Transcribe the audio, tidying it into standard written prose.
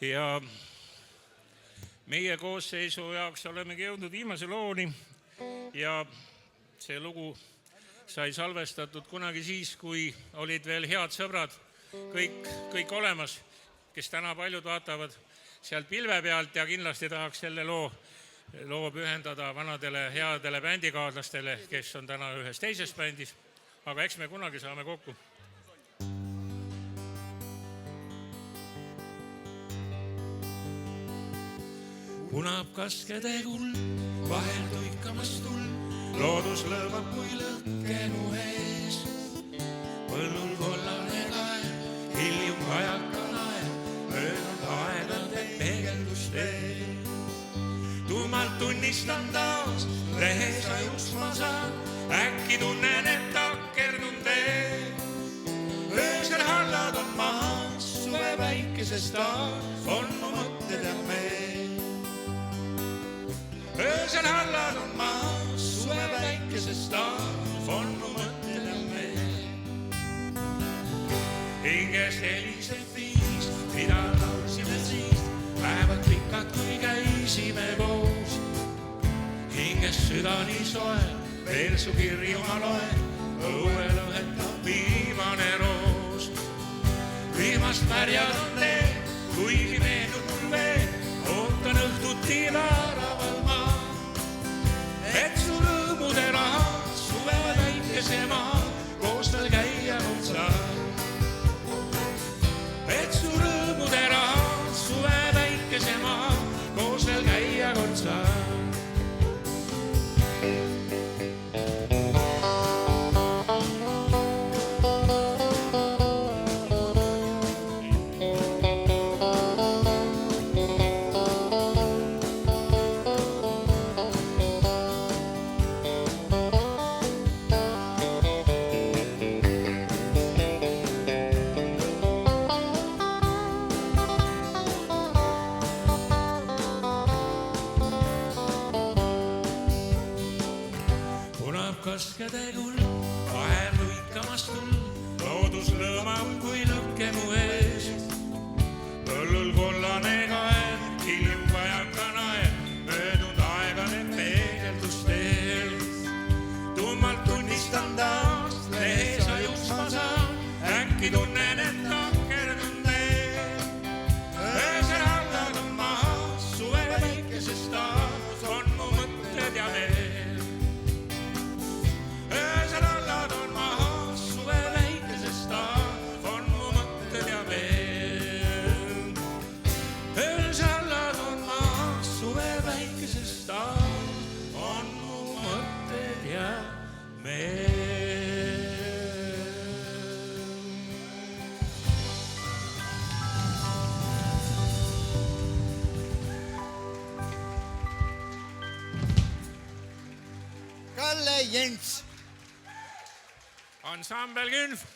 Ja meie koosseisu jaoks olemegi jõudnud viimase looni ja see lugu sai salvestatud kunagi siis, kui olid veel head sõbrad, kõik olemas, kes täna paljud vaatavad sealt pilve pealt ja kindlasti tahaks selle loo pühendada vanadele headele bändikaaslastele, kes on täna ühes teises bändis, aga eks me kunagi saame kokku. Punab kaskede kuld, vahel tuikamas tuld, loodus lõõmab kui lõkkenu ees. Põllul kollane kael, hiljum vajakanael, möödunud aegade peegeldustee. Tummalt tunnistan taas, lehes ajus ma saan, äkki tunnen, et takerdun tee. Öösel hallad on maas, suve väikeses taas, on mu mõtted ja meel. Öösel hallad on maas, suve väikeses taas, on mu mõtted ja meel. Hinges heliseb viis, mida laulsime siis, päevad pikad, kui käisime koos. Hinges südani soe, veel su kirju ma loen, õue lõhetab viimane roos. Viimast märjad on need, kuigi meenub mul veel, ootan õhtuti väraval maa. Et su rõõmude rahad, suve väikese maa, koos veel käia kord saab. Et su rõõmude rahad, suve väikese maa, koos veel käia kord saab. Kaskede kuld, vahel luikamas tuld, loodus lõõmab kui lõkkemu ees. Põllul kollane kael, hiljum vajakanael, möödunud aegade peegeldusteel. Tummalt tunnistan taas, lehes ajus ma saan, äkki tunnen, et takerdun tee. Öösel hallad on maas, suve väikeses taas, on mu mõtted ja meel. Kalle Jens. Ansambel Künf.